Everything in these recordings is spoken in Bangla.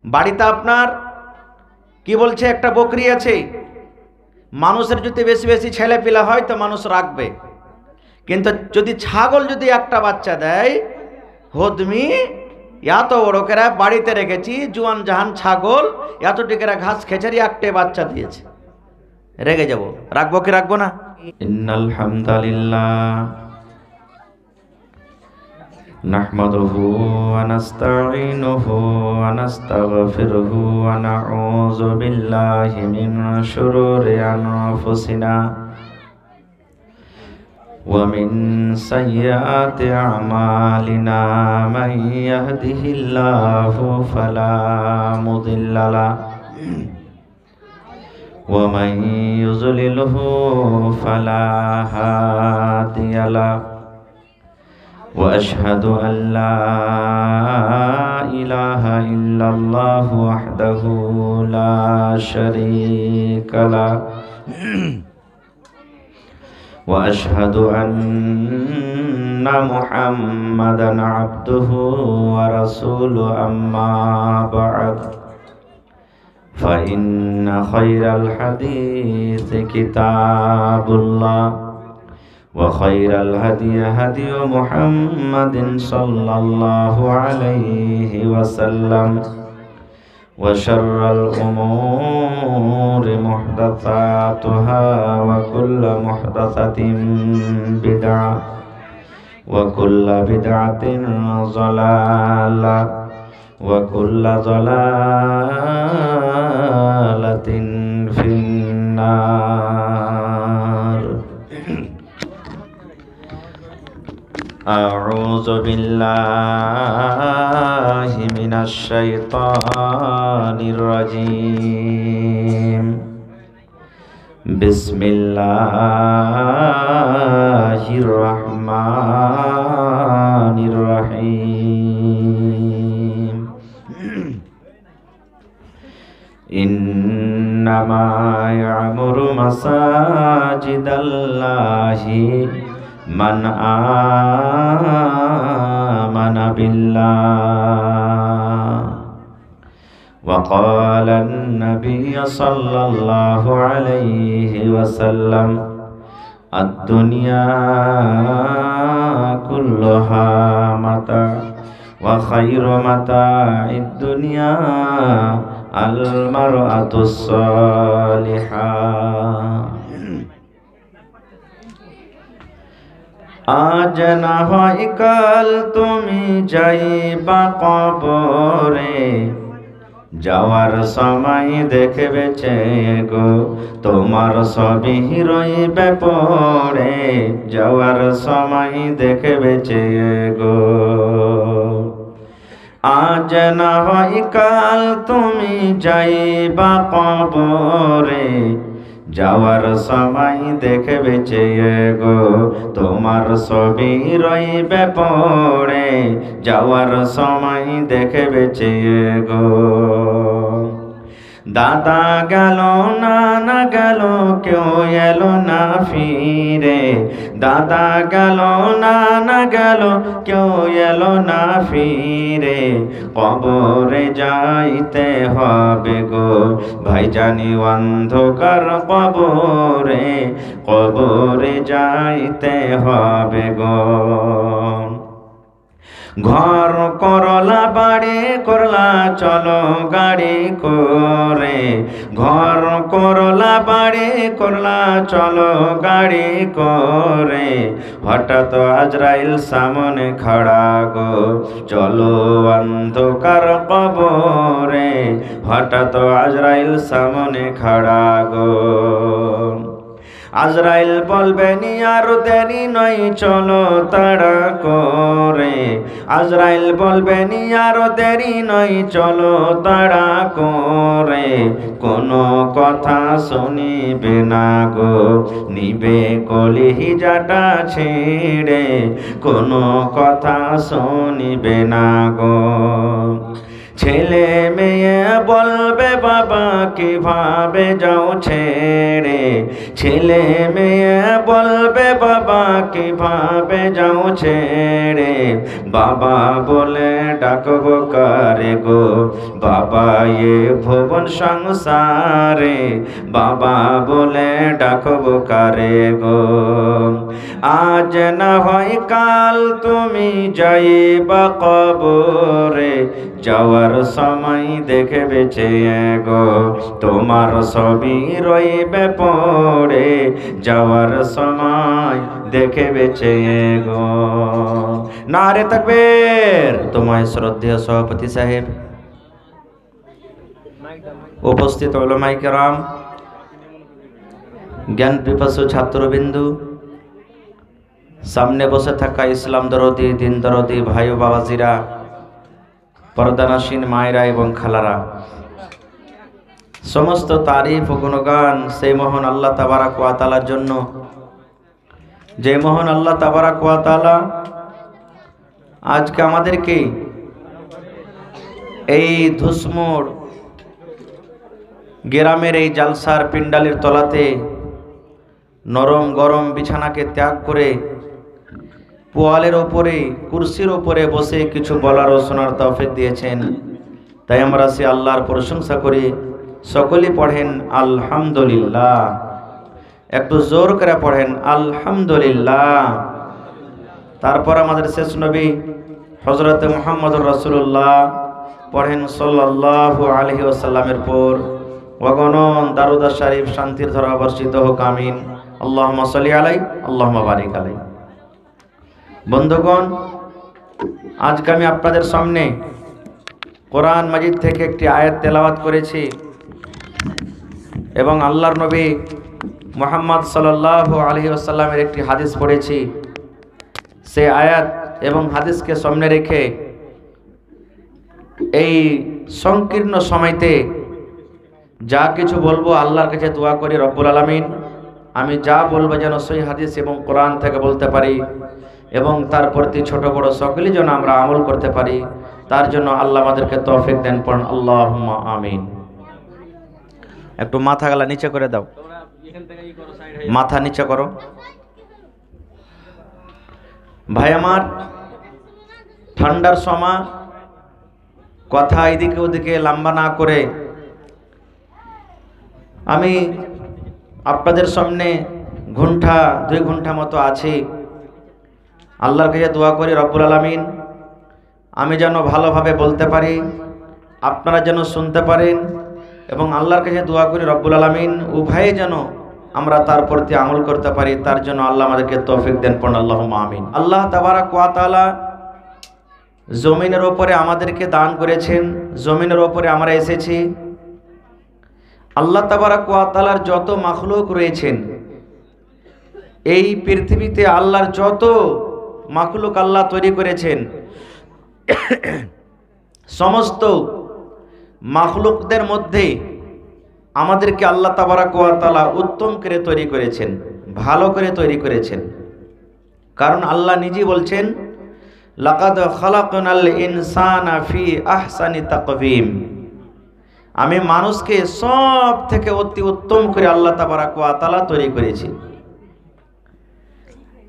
বাড়িতে আপনার কি বলছে একটা বকরি আছে, মানুষের যদি বেশি বেশি ছেলে পিলা হয় তো মানুষ রাখবে, কিন্তু যদি ছাগল যদি একটা বাচ্চা দেয়, হদমি এত বড় করে বাড়িতে রেখেছি জুয়ান জাহান ছাগল, এত টিকেরা ঘাস খেছারি একটা বাচ্চা দিয়েছে, রেগে যাব। রাখবো কি রাখবো না? ইন্নাল হামদালিল্লাহ নাহমাদুহু ওয়া নাস্তাঈনুহু ওয়া নাস্তাগফিরুহু ওয়া নাউযু বিল্লাহি মিন শুরুরি আনফুসিনা ওয়া মিন সাইয়্যাতি আমালিনা মান ইয়াহদিহিল্লাহু ফালা মুদিল্লা লাহু ওয়া মান ইউযলিলহু ফালা হাদিয়া লাহু ওয়া আশহাদু আল লা ইলাহা ইল্লাল্লাহু ওয়াহদাহু লা শারীকা লাহু ওয়া আশহাদু আন্না মুহাম্মাদান আবদুহু ওয়া রাসূলুহু আম্মা বা'দ ফাইন্না খায়রাল হাদীসি কিতাবুল্লাহ ওয়া খায়রাল হাদী হাদী মুহাম্মাদিন সাল্লাল্লাহু আলাইহি ওয়াসাল্লাম ওয়া শাররাল উমুরি মুহদাসাতুহা ওয়া কুল্লু মুহদাসাতিন বিদআহ ওয়া কুল্লু বিদআতিন যালালাহ ওয়া কুল্লু যালালাতিন ফিন্নার। আউযু বিল্লাহি মিনাশ শাইতানির রাজীম। বিসমিল্লাহির রহমানির রহিম। ইন্নামা ইয়ামুরু মাসাজিদাল্লাহি মান আমানা বিল্লাহ ওয়া ক্বালান নাবিয়্যু সাল্লাল্লাহু আলাইহি ওয়াসাল্লাম আদ-দুনিয়া কুল্লুহা মাতা ওয়া খায়রু মাতা'id দুনিয়া আল মারআতুস সালিহা। আজ না হয় কাল তুমি যাইবা কবরে, যাওয়ার সময় দেখবে গো তোমার সবই রইবে পড়ে, যাওয়ার সময় দেখবে গো। আজ না হয় কাল তুমি যাইবা কবরে, যাওয়ার সময় দেখবে গো তোমার সবই রইবে পড়ে, যাওয়ার সময় দেখবে গো। দাদা গেল নানা গেল কেউ এলো না ফিরে, দাদা গেল নানা গেল কেউ এলো না ফিরে, কবরে যাইতে হবে গো ভাইজানি অন্ধকার কবরে, কবরে যাইতে হবে গো। ঘর করলা বাড়ি করলা চলো গাড়ি করে, ঘর করলা বাড়ি করলা চলো গাড়ি করে, হঠাৎ আজরাইল সামনে খাড়া গো চলো অন্ধকার কবরে, হঠাৎ আজরাইল সামনে খাড়া গো। আজরাইল বলবে নি আর দেরি নয় চলো তাড়া করে, আজরাইল বলবে নি আর দেরি নয় চলো তাড়া করে, কোনো কথা শুনিবে না গো নিবে কলিজাটা ছেড়ে, কোনো কথা শুনিবে না গো। ছেলে মেয়ে বলবে বাবা বাবা কিভাবে যাও ছেড়ে, ছেলে মেয়ে বলবে বাবা কিভাবে যাও ছেড়ে, বাবা বলে ডাকবো কারে গো, বাবা এ ভুবন সংসারে, বাবা বলে ডাকবো কারে গো। আজ না হয় কাল তুমি যাইবা কবরে, যাওয়ার সময় দেখবে চেয়ে গো, তোমার ছবি রইবে পড়ে, যাওয়ার সময় দেখবে চেয়ে গো। নারে তাকবীর। তোমায় শ্রদ্ধেয় সভাপতি সাহেব, উপস্থিত উলামায়ে কেরাম, জ্ঞান পিপাসু ছাত্রবিন্দু, সামনে বসে থাকা ইসলাম দরদি, দিন দরদি ভাই ও বাবাজিরা, পর্দানাসীন মায়েরা এবং খালারা, সমস্ত তারিফ ও গুণগান সেই মহান আল্লাহ তাবারাক ওয়া তাআলার জন্য, যে মহান আল্লাহ তাবারাক ওয়া তাআলা আজকে আমাদেরকে এই ধুসমোড় গ্রামের এই জালসার পিন্ডালের তলাতে নরম গরম বিছানাকে ত্যাগ করে পোয়ালের ওপরে, কুরসির ওপরে বসে কিছু বলার ও শোনার তৌফিক দিয়েছেন। তাই আমরা সে আল্লাহর প্রশংসা করি। সকলেই পড়েন আলহামদুলিল্লাহ। একটু জোর করে পড়েন আলহামদুলিল্লাহ। তারপর আমাদের শেষ নবী হযরত মুহাম্মদুর রাসূলুল্লাহ পড়েন সাল্লাল্লাহু আলাইহি ওয়াসাল্লামের পর ওয়াগনন দারুদ শরীফ শান্তির ধারা বর্ষিত হোক, আমিন। আল্লাহুম্মা সাল্লি আলাই, আল্লাহুম্মা বারিক আলাই। বন্ধুগণ, আজকে আমি আপনাদের সামনে কোরআন মাজিদ থেকে একটি আয়াত তেলাওয়াত করেছি এবং আল্লাহর নবী মুহাম্মদ সাল্লাল্লাহু আলাইহি ওয়াসাল্লামের একটি হাদিস পড়েছি। সেই আয়াত এবং হাদিসকে সামনে রেখে এই সংকীর্ণ সময়তে যা কিছু বলবো আল্লাহর কাছে দোয়া করি রব্বুল আলামিন আমি যা বলবো যেন সেই হাদিস এবং কোরআন থেকে বলতে পারি এবং তার প্রতি ছোট বড় সকলেই যেন আমরা আমল করতে পারি, তার জন্য আল্লাহ আমাদেরকে তৌফিক দেন। পড়ুন আল্লাহুম্মা আমিন। একটু মাথা গলা নিচে করে দাও, মাথা নিচে করো। ভাই আমার, ঠান্ডার সময় কথা এদিকে ওদিকে লম্বা না করে আমি আপনাদের সামনে ঘন্টা 2 ঘন্টা মতো আছি। আল্লাহর কাছে দোয়া করি রব্বুল আলামিন আমি যেন ভালোভাবে বলতে পারি, আপনারা যেন শুনতে পারেন, এবং আল্লাহর কাছে দোয়া করি রব্বুল আলামিন উভয়ে যেন আমরা তার প্রতি আমল করতে পারি, তার জন্য আল্লাহ আমাদেরকে তৌফিক দেন। পড়ুন আল্লাহুম্মা আমিন। আল্লাহ তাবারাক ওয়া তাআলা জমিনের উপরে আমাদেরকে দান করেছেন, জমিনের উপরে আমরা এসেছি। আল্লাহ তাবারাক ওয়া তাআলার যত মাখলুক রয়েছেন এই পৃথিবীতে, আল্লাহর যত মাখলুক আল্লাহ তৈরি করেছেন, সমস্ত মাখলুকদের মধ্যে আমাদেরকে আল্লাহ তাবারাক ওয়া তাআলা উত্তম করে তৈরি করেছেন, ভালো করে তৈরি করেছেন। কারণ আল্লাহ নিজেই বলছেন লাকাদ খালাকনাল ইনসানা ফি আহসানি তাকওয়িম, আমি মানুষকে সব থেকে অতি উত্তম করে আল্লাহ তাবারাক ওয়া তাআলা তৈরি করেছি।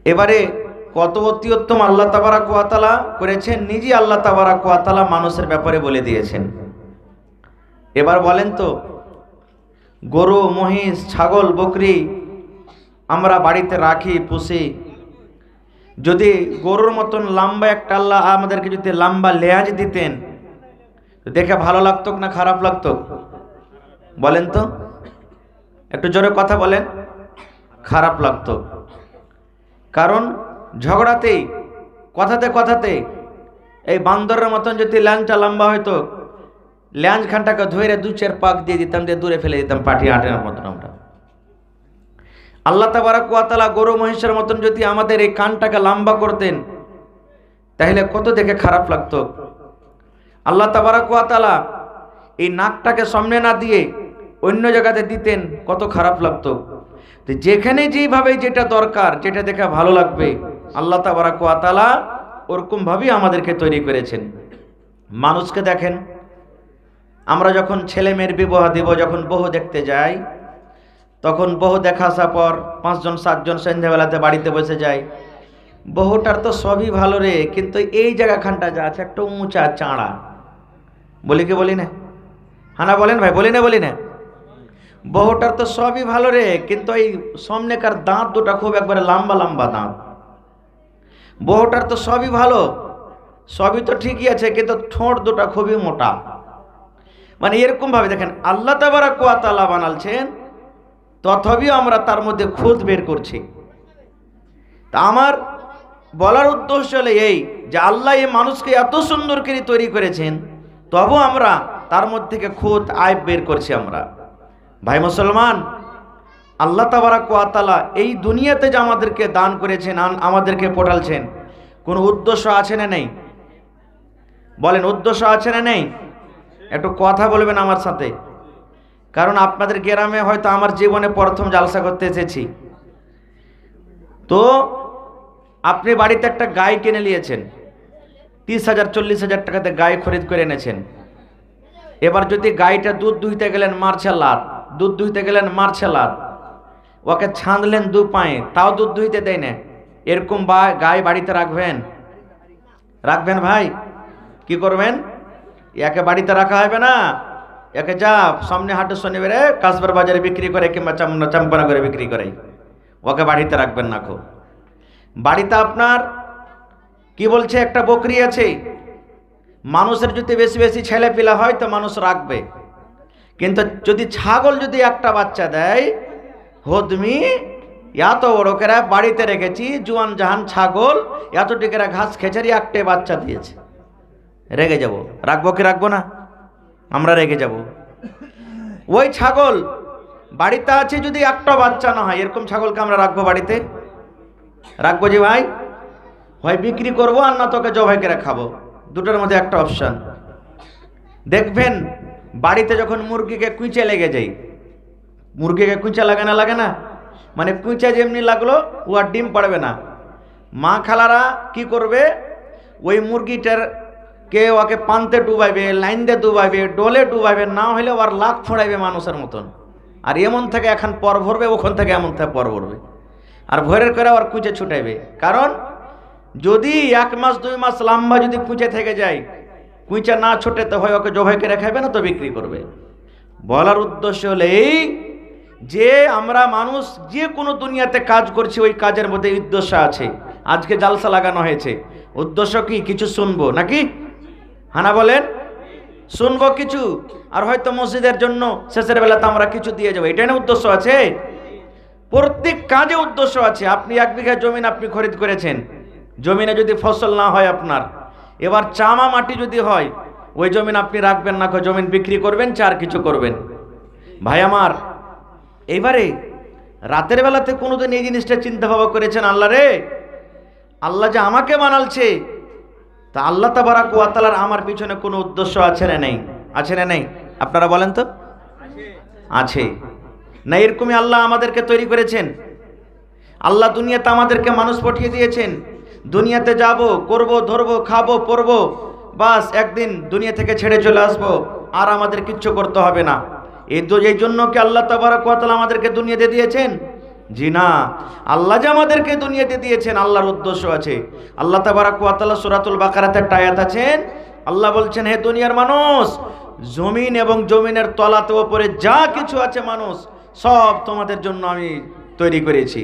এবারে কত অতি উত্তম আল্লাহ তাবারাক ওয়া তাআলা করেছেন নিজে আল্লাহ তাবারাক ওয়া তাআলা মানুষের ব্যাপারে বলে দিয়েছেন। এবার বলেন তো, গরু মহিষ ছাগল বকরি আমরা বাড়িতে রাখি পুষি, যদি গরুর মতন লম্বা একটা আল্লাহ আমাদেরকে যদি লম্বা লেজ দিতেন দেখে ভালো লাগতো না খারাপ লাগতো? বলেন তো, একটু জোরে কথা বলেন। খারাপ লাগতো। কারণ ঝগড়াতেই কথাতে কথাতে এই বান্দরের মতন যদি ল্যাঞ্চটা লম্বা হয়তো ল্যাঞ্চ খানটাকে ধরে 2-4 পাক দিয়ে দিতাম, দিয়ে দূরে ফেলে দিতাম, পাটি আটের মতন আমরা। আল্লাহ তাবারাক ওয়া তাআলা গরু মহিষের মতন যদি আমাদের এই কানটাকে লম্বা করতেন তাহলে কত দেখে খারাপ লাগতো। আল্লাহ তাবারাক ওয়া তাআলা এই নাকটাকে সামনে না দিয়ে অন্য জায়গাতে দিতেন, কত খারাপ লাগতো। তো যেখানে যেভাবে যেটা দরকার, যেটা দেখে ভালো লাগবে, আল্লাহ তাবারাক ওয়া তাআলা ওরকম ভাবেই আমাদেরকে তৈরি করেছেন। মানুষকে দেখেন, আমরা যখন ছেলে মেয়ের বিবাহ দিব, যখন বহু দেখতে যাই, তখন বহু দেখা আসার পর 5 জন 7 জন সন্ধ্যাবেলাতে বাড়িতে বসে যায়। বহুটার তো সবই ভালো রে, কিন্তু এই জায়গাখানটা যা আছে একটা উঁচা চাঁড়া, বলি কি বলি না? হানা বলেন ভাই, বলি না? বহুটার তো সবই ভালো রে, কিন্তু এই সামনেকার দাঁত দুটা খুব একবারে লম্বা লম্বা দাঁত। বহুটার তো সবই ভালো, সবই তো ঠিকই আছে, কিন্তু ঠোঁট দুটা খুবই মোটা। মানে এরকম ভাবে দেখেন আল্লাহ তাবারাক ওয়া তাআলা বানালছেন, তথাপিও আমরা তার মধ্যে খুঁত বের করছি। তা আমার বলার উদ্দেশ্য হলো এই যে আল্লাহ এই মানুষকে এত সুন্দর করে তৈরি করেছেন, তবু আমরা তার মধ্যে থেকে খুঁত আইব বের করছি। আমরা ভাই মুসলমান, আল্লাহ তাবারাক ওয়া তাআলা এই দুনিয়াতে যে আমাদেরকে দান করেছেন, আমাদেরকে পাঠালছেন, কোনো উদ্দেশ্য আছে না নেই? বলেন, উদ্দেশ্য আছে না নেই? একটু কথা বলবেন আমার সাথে, কারণ আপনাদের গ্রামে হয়তো আমার জীবনে প্রথম জালসা করতে এসেছি। তো আপনি বাড়িতে একটা গাই কিনে নিয়েছেন, 30,000 40,000 টাকাতে গাই খরিদ করে এনেছেন। এবার যদি গাইটা দুধ দুইতে গেলেন মারছে লাত, দুধ দুইতে গেলেন মারছে লাত, ওকে ছাঁদলেন 2 পায়ে, তাও দুধ দুইতে দেয় না। এরকম গাই বাড়িতে রাখবেন? রাখবেন ভাই? কি করবেন? একে বাড়িতে রাখা হবে না, একে যা সামনে হাটে শনিবারে কাসবার বাজারে বিক্রি করে কিংবা চাম্পানা করে বিক্রি করে, ওকে বাড়িতে রাখবেন না। খুব বাড়িতে আপনার কি বলছে একটা বকরি আছে, মানুষের যদি বেশি বেশি ছেলে পিলা হয় তো মানুষ রাখবে, কিন্তু যদি ছাগল যদি একটা বাচ্চা দেয়, হদমি এত বড় করে বাড়িতে রেখেছি জুয়ান জাহান ছাগল, এত টিকেরা ঘাস খেচারি একটা বাচ্চা দিয়েছে, রেগে যাব। রাখবো কি রাখবো না? আমরা রেগে যাব। ওই ছাগল বাড়িতে আছে, যদি একটা বাচ্চা না হয়, এরকম ছাগলকে আমরা রাখবো বাড়িতে? রাখবো যে ভাই? হয় বিক্রি করবো আর না তোকে জবাই করে খাবো, দুটোর মধ্যে একটা অপশন। দেখবেন বাড়িতে যখন মুরগিকে কুঁচে লেগে যায়, মুরগিকে কুঁচা লাগে না? মানে কুঁচা যেমনি লাগলো ও আর ডিম পাড়বে না। মা খালারা কি করবে, ওই মুরগিটার কে ওকে পান্তে ডুবাইবে, লাইন দিয়ে ডুবাইবে, ডোলে ডুবাইবে, না হলে ওর লাখ ফোড়াইবে মানুষের মতন। আর এমন থেকে এখন পর ভরবে, ওখান থেকে এমন থেকে পর ভরবে, আর ভোরের করে ওর কুঁচে ছুটাইবে। কারণ যদি 1 মাস 2 মাস লম্বা যদি কুঁচে থেকে যায়, কুঁচা না ছোটে তো হয় ওকে জবাই করে খাবে না তো বিক্রি করবে। বলার উদ্দেশ্য হলো এই যে আমরা মানুষ যে কোনো দুনিয়াতে কাজ করছি, ওই কাজের মধ্যে উদ্দেশ্য আছে। আজকে জালসা লাগানো হয়েছে, উদ্দেশ্য কি? কিছু শুনবো নাকি? হানা বলেন, শুনবো কিছু, আর হয়তো মসজিদের জন্য শেষের বেলাতে আমরা কিছু দিয়ে যাবো, এটাই না উদ্দেশ্য আছে? প্রত্যেক কাজে উদ্দেশ্য আছে। আপনি 1 বিঘা জমিন আপনি খরিদ করেছেন, জমিনে যদি ফসল না হয় আপনার, এবার চামা মাটি যদি হয়, ওই জমিন আপনি রাখবেন না, জমিন বিক্রি করবেন, চার কিছু করবেন। ভাই আমার, এইবারে রাতের বেলাতে কোনোদিন এই জিনিসটা চিন্তা ভাবনা করেছেন? আল্লাহ রে, আল্লাহ যে আমাকে বানালছে, তা আল্লাহ তাবারাক ওয়া তাআলার আমার পিছনে কোনো উদ্দেশ্য আছে না নেই? আছে না নেই? আপনারা বলেন তো। আছে না? এরকমই আল্লাহ আমাদেরকে তৈরি করেছেন। আল্লাহ দুনিয়াতে আমাদেরকে মানুষ পাঠিয়ে দিয়েছেন, দুনিয়াতে যাব, করব, ধরব, খাবো, পরব, বাস একদিন দুনিয়া থেকে ছেড়ে চলে আসবো, আর আমাদের কিচ্ছু করতে হবে না। এই জন্য কি আল্লাহ তাবারাক ওয়া তাআলা আমাদেরকে দুনিয়াতে দিয়েছেন? জি না। আল্লাহ যে আমাদেরকে দুনিয়াতে দিয়েছেন, আল্লাহর উদ্দেশ্য আছে। আল্লাহ তাবারাক ওয়া তাআলা সূরাতুল বাকারাতে একটা আয়াত আছেন, আল্লাহ বলছেন, হে দুনিয়ার মানুষ, জমিন এবং জমিনের তলাতে উপরে যা কিছু আছে মানুষ, সব তোমাদের জন্য আমি তৈরি করেছি।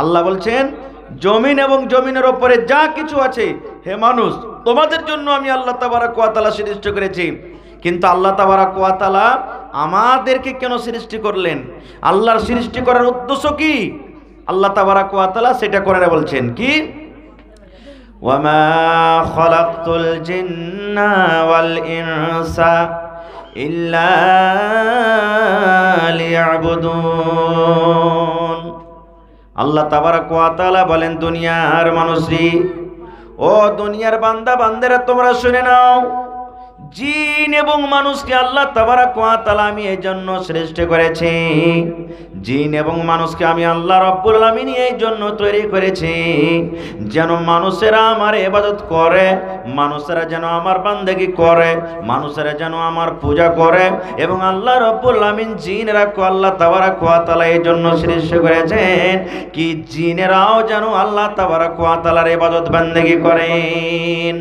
আল্লাহ বলছেন, জমিন এবং জমিনের উপরে যা কিছু আছে, হে মানুষ, তোমাদের জন্য আমি আল্লাহ তাবারাক ওয়া তাআলা সৃষ্টি করেছি। কিন্তু আল্লাহ তাবারাক ওয়া তাআলা আমাদেরকে কেন সৃষ্টি করলেন? আল্লাহর সৃষ্টি করার উদ্দেশ্য কি? আল্লাহ তাবারাক ওয়া তাআলা সেটা কোরআনে বলছেন কি, ওয়ামা খালাকতুল জিন্না ওয়াল ইনসা ইল্লা লিয়াবুদুন। আল্লাহ তাবারাক ওয়া তাআলা বলেন, দুনিয়ার মানুষই, ও দুনিয়ার বান্দা বান্দেরা, তোমরা শুনে নাও, জিন এবং মানুষকে আল্লাহ তাবারক ওয়া তাআলা আমি এই জন্য সৃষ্টি করেছি, জিন এবং মানুষকে আমি আল্লাহ রাব্বুল আলামিন এই জন্য তৈরি করেছি যেন মানুষেরা আমার ইবাদত করে, মানুষেরা যেন আমার বান্দেগি করে, মানুষেরা যেন আমার পূজা করে। এবং আল্লাহ রাব্বুল আলামিন জিনেরা আল্লাহ তাবারক ওয়া তাআলা এই জন্য সৃষ্টি করেছেন কি জিনেরাও যেন আল্লাহ তাবারক ওয়া তাআলার ইবাদত বান্দেগি করেন।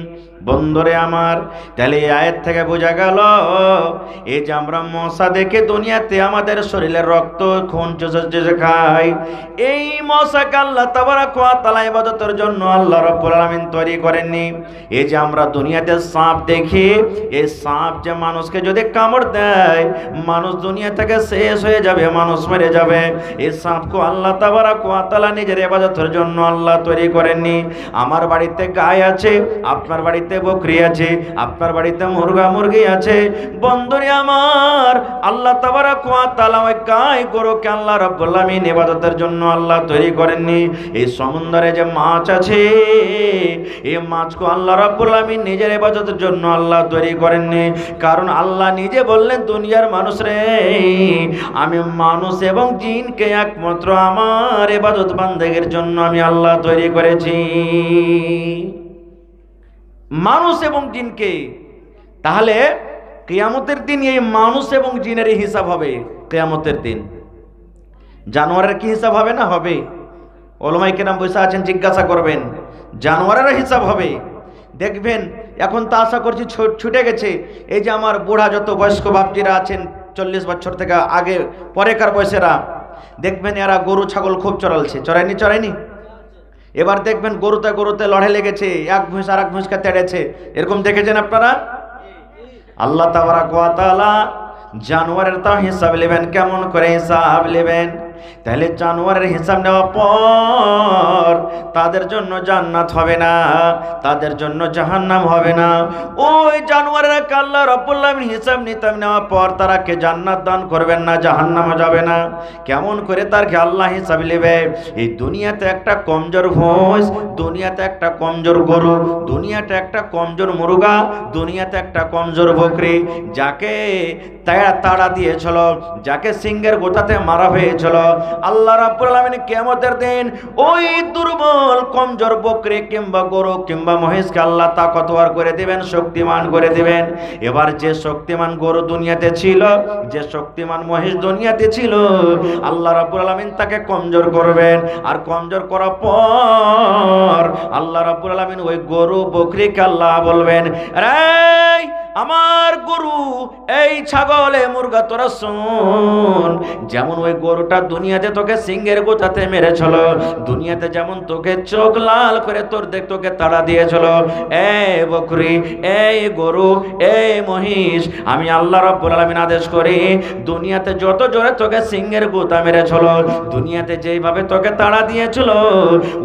বন্ধুরে আমার, তাহলে এই আয়াত থেকে বোঝা গেল এই যে আমরা মশা দেখে দুনিয়াতে আমাদের শরীরের রক্ত খুন চুষে খাই, এই মশাকে আল্লাহ তাবারক ওয়া তাআলা ইবাদতের জন্য আল্লাহ রাব্বুল আলামিন তৈরি করেননি। এই যে আমরা দুনিয়াতে সাপ দেখি, এই সাপ যে মানুষকে যদি কামড় দেয় মানুষ দুনিয়া থেকে শেষ হয়ে যাবে, মানুষ মরে যাবে। এই সাপকে আল্লাহ তাবারক ওয়া তাআলা নিজের ইবাদতের জন্য আল্লাহ তৈরি করেননি। আমার বাড়িতে গায় আছে, আপনার বাড়িতে বকরি আছে, আপনার বাড়িতে মুরগা মুরগি আছে। বন্ধুরে আমার, আল্লাহ তাবারক ওয়া তাআলা ওই গায় গরুকে আল্লাহ রাব্বুল আলামিন ইবাদতের জন্য আল্লাহ তৈরি করেননি। এই সমুদ্রে যে মাছ আছে, এই মাছকে আল্লাহ রাব্বুল আলামিন নিজের ইবাদতের জন্য আল্লাহ তৈরি করেননি। কারণ আল্লাহ নিজে বললেন, দুনিয়ার মানুষ রে, আমি মানুষ এবং জিনকে একমাত্র আমার ইবাদত বান্দেগীর জন্য আমি আল্লাহ তৈরি করেছি, মানুষ এবং জিনকে। তাহলে কিয়ামতের দিন এই মানুষ এবং জিনের হিসাব হবে। কিয়ামতের দিন জানোয়ারের কি হিসাব হবে না? হবে। ওলামায়ে কেরাম বসে আছেন, জিজ্ঞাসা করবেন, জানোয়ারের হিসাব হবে। দেখবেন এখন তো আশা করছি ছুটে গেছে, এই যে আমার বুড়া যত বয়স্ক বাপজিরা আছেন 40 বছর থেকে আগে পরেকার বয়সেরা, দেখবেন এরা গরু ছাগল খুব চড়ালছে। চড়ায়নি? এবার দেখবেন গরুতে গরুতে লড়াই লেগেছে, এক ভুঁস আর এক ভুঁসকে তেড়েছে। এরকম দেখেছেন আপনারা? আল্লাহ তাবারক ওয়া তাআলা জানোয়ারের তা হিসাব নেবেন। কেমন করে হিসাব নেবেন? তাহলে জানোয়ারের হিসাব নেওয়ার পর তাদের জন্য জান্নাত হবে না, তাদের জন্য জাহান্নাম হবে না। ওই জানোয়ারের আল্লাহ রাব্বুল আলামিন হিসাব নিতে নেওয়ার পর তারাকে জান্নাত দান করবেন না, জাহান্নামে যাবে না। কেমন করে তারকে আল্লাহ হিসাব নেবে? এই দুনিয়াতে একটা কমজোর ভোজ, দুনিয়াতে একটা কমজোর গরু, দুনিয়াতে একটা কমজোর মুরগা, দুনিয়াতে একটা কমজোর বকরি, যাকে তাড়া দিয়েছিল, যাকে সিংহের গোটাতে মারা হয়েছিল, আল্লাহ রাব্বুল আলামিন কিয়ামতের দিন ওই দুর্বল কমজোর বকরি কিংবা গরু কিংবা মহিষকে আল্লাহ তাকতওয়ার করে দিবেন, শক্তিমান করে দিবেন। এবার যে শক্তিমান গরু দুনিয়াতে ছিল, যে শক্তিমান মহিষ দুনিয়াতে ছিল, আল্লাহ রাব্বুল আলামিন তাকে কমজোর করবেন। আর কমজোর করার পর আল্লাহ রাব্বুল আলামিন ওই গরু বকরিকে আল্লাহ বলবেন, এই আমার গরু, এই ছাগল, এই মুরগা, তোরা শোন, যেমন ওই গরুটা দুনিয়াতে তোকে সিংহের গোটাতে মেরেছিল, দুনিয়াতে যেমন তোকে চোখ লাল করে তোকে তাড়া দিয়েছিল, এই বকরি, এই গরু, এই মহিষ, আমি আল্লাহ রাব্বুল আলামিন আদেশ করি, দুনিয়াতে যত জোরে তোকে সিংহের গোটা মেরেছিল, দুনিয়াতে যেইভাবে তোকে তাড়া দিয়েছিল,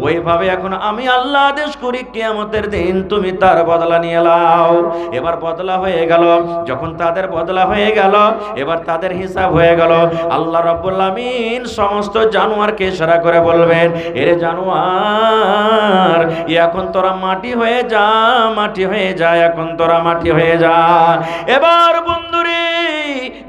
ওইভাবে এখন আমি আল্লাহ আদেশ করি কিয়ামতের দিন তুমি তার বদলা নিয়ে নাও। এবার বদলা হয়ে গেল। যখন তাদের বদলা হয়ে গেল, এবার তাদের হিসাব হয়ে গেল। আল্লাহ রাব্বুল আলামিন সমস্ত জানোয়ারকে ইশারা করে বলবেন, এরে জানোয়ার, এখন তোরা মাটি হয়ে যা, মাটি হয়ে যা, এখন তোরা মাটি হয়ে যা। এবার বন্ধুরে,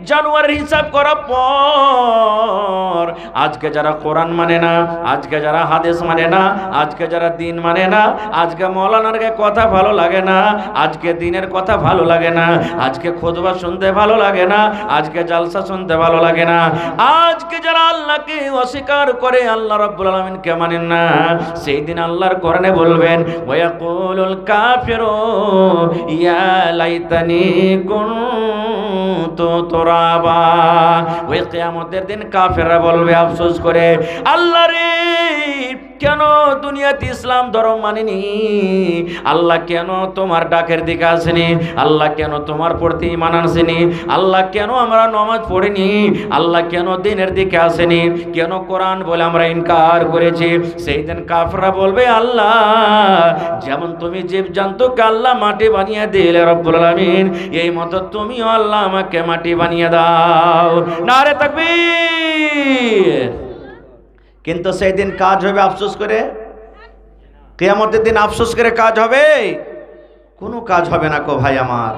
জানোয়ারের হিসাব করার পর আজকে যারা কোরআন মানে না, আজকে যারা হাদিস মানে না, আজকে যারা দিন মানে না, আজকে মৌলানার কথা ভালো লাগে না, আজকে দিনের কথা ভালো লাগে না, আজকে খুতবা শুনতে ভালো লাগে না, আজকে জালসা শুনতে ভালো লাগে না, আজকে যারা আল্লাহকে অস্বীকার করে, আল্লাহ রাব্বুল আলামিনকে মানেন না, সেই দিন আল্লাহর কোরআনে বলবেন, ওয়ায়াকুলুল কাফিরু ইয়া লাইতানি কুনতু তুরাবা। ওই কিয়ামতের দিন কাফেররা বলবে আফসোস করে, আল্লাহ রে, কেন দুনিয়াতে ইসলাম ধর্ম মানিনি? আল্লাহ কেন তোমার ডাকের দিকে আসেনি? আল্লাহ কেন তোমার প্রতি ঈমান আনছেনি? আল্লাহ কেন আমরা নামাজ পড়িনি? আল্লাহ কেন দিনের দিকে আসেনি? কেন কোরআন বলে আমরা ইনকার করেছি? সেই দিন কাফেররা বলবে, আল্লাহ, যেমন তুমি জীবজন্তুকে আল্লাহ মাটি বানিয়ে দিলে রব্বুল আলামিন, এই মতো তুমিও আল্লাহ আমাকে মাটি বানিয়ে দাও। নারে তাকবীর। কিন্তু সেই দিন কাজ হবে আফসোস করে? কিয়ামতের দিন আফসোস করে কাজ হবে? কোনো কাজ হবে না কো ভাই আমার।